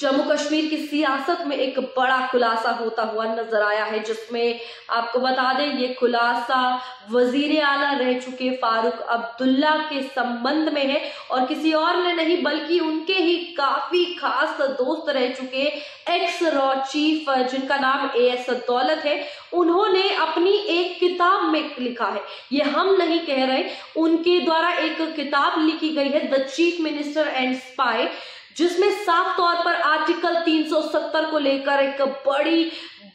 जम्मू कश्मीर की सियासत में एक बड़ा खुलासा होता हुआ नजर आया है, जिसमें आपको बता दें ये खुलासा वजीर आला रह चुके फारूक अब्दुल्ला के संबंध में है और किसी और ने नहीं बल्कि उनके ही काफी खास दोस्त रह चुके एक्स रॉ चीफ जिनका नाम एएस दौलत है, उन्होंने अपनी एक किताब में लिखा है, ये हम नहीं कह रहे, उनके द्वारा एक किताब लिखी गई है the chief minister and spy, जिसमें साफ तौर पर आर्टिकल 370 को लेकर एक बड़ी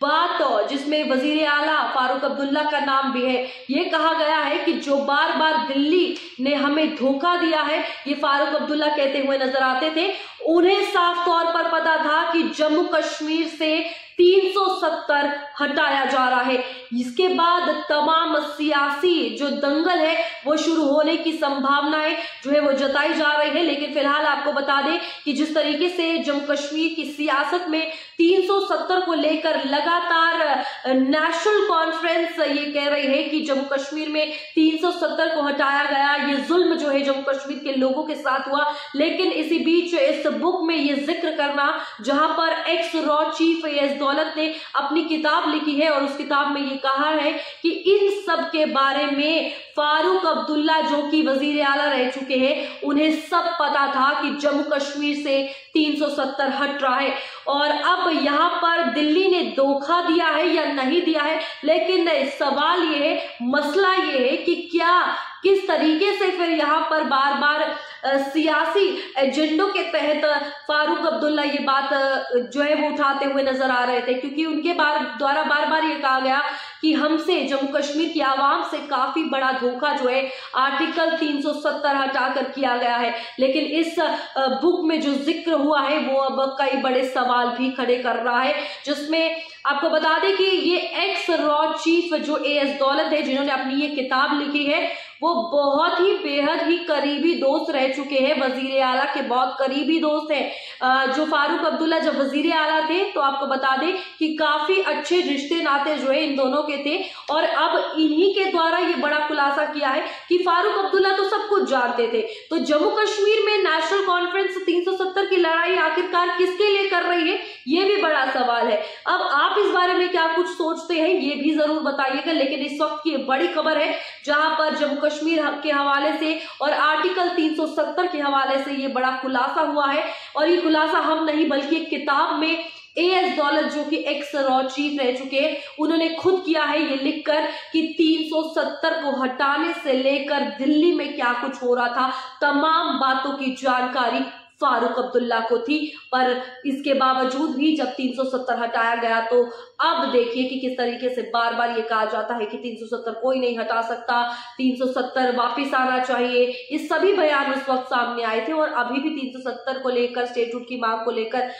बात हो, जिसमें वजीर आला फारूक अब्दुल्ला का नाम भी है। ये कहा गया है कि जो बार बार दिल्ली ने हमें धोखा दिया है, ये फारूक अब्दुल्ला कहते हुए नजर आते थे। उन्हें साफ तौर पर पता था कि जम्मू कश्मीर से 370 हटाया जा रहा है। इसके बाद तमाम सियासी जो दंगल है वो शुरू होने की संभावनाएं जो है वो जताई जा रही है। लेकिन फिलहाल आपको बता दें कि जिस तरीके से जम्मू कश्मीर की सियासत में 370 को लेकर लगातार नेशनल कॉन्फ्रेंस ये कह रही है कि जम्मू कश्मीर में 370 को हटाया गया, ये जुल्म जो है जम्मू कश्मीर के लोगों के साथ हुआ। लेकिन इसी बीच इस बुक में ये जिक्र करना, जहां पर एक्स रॉ चीफ एएस दौलत ने अपनी किताब लिखी है और उस किताब में ये कहा है कि इन सब के बारे में फारूक अब्दुल्ला जो कि वजीर आला रह चुके हैं, उन्हें सब पता था कि जम्मू कश्मीर से 370 हट रहा है। और अब यहाँ पर दिल्ली ने धोखा दिया है या नहीं दिया है, लेकिन सवाल ये है, मसला ये है कि क्या किस तरीके से फिर यहाँ पर बार बार सियासी एजेंडों के तहत फारूक अब्दुल्ला ये बात जो है वो उठाते हुए नजर आ रहे थे, क्योंकि उनके द्वारा बार बार ये कहा गया कि हमसे जम्मू कश्मीर की आवाम से काफी बड़ा धोखा जो है आर्टिकल 370 हटाकर किया गया है। लेकिन इस बुक में जो जिक्र हुआ है वो अब कई बड़े सवाल भी खड़े कर रहा है, जिसमें आपको बता दें कि ये एक्स रॉ चीफ जो एएस दौलत है, जिन्होंने अपनी ये किताब लिखी है, वो बहुत ही बेहद ही करीबी दोस्त रह चुके हैं, वजीर आला के बहुत करीबी दोस्त हैं। जो फारूक अब्दुल्ला जब वजीर आला थे तो आपको बता दें कि काफी अच्छे रिश्ते नाते जो है इन दोनों के थे। और अब इन्हीं के द्वारा ये बड़ा खुलासा किया है कि फारूक अब्दुल्ला तो सब कुछ जानते थे, तो जम्मू कश्मीर में नेशनल कॉन्फ्रेंस 370 की लड़ाई आखिरकार किसके लिए कर रही है, ये भी बड़ा सवाल है। अब आप इस बारे में क्या कुछ सोचते हैं ये भी जरूर बताइएगा। लेकिन इस वक्त की बड़ी खबर है जहां पर जम्मू कश्मीर के हवाले से और आर्टिकल 370 के हवाले से ये बड़ा खुलासा हुआ है। और ये खुलासा हम नहीं बल्कि एक किताब में एएस दौलत जो कि एक्स रॉ चीफ रह चुके हैं, उन्होंने खुद किया है ये लिखकर कि 370 को हटाने से लेकर दिल्ली में क्या कुछ हो रहा था, तमाम बातों की जानकारी फारूक अब्दुल्ला को थी। पर इसके बावजूद भी जब 370 हटाया गया तो अब देखिए कि किस तरीके से बार बार ये कहा जाता है कि 370 कोई नहीं हटा सकता, 370 वापिस आना चाहिए। ये सभी बयान उस वक्त सामने आए थे और अभी भी 370 को लेकर, स्टेटहुड की मांग को लेकर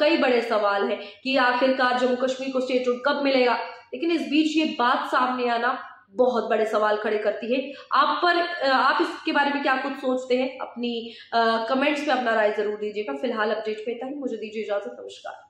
कई बड़े सवाल हैं कि आखिरकार जम्मू कश्मीर को स्टेटहुड कब मिलेगा। लेकिन इस बीच ये बात सामने आना बहुत बड़े सवाल खड़े करती है। आप इसके बारे में क्या कुछ सोचते हैं, अपनी कमेंट्स में अपना राय जरूर दीजिएगा। फिलहाल अपडेट पे इतना ही, मुझे दीजिए इजाजत, नमस्कार।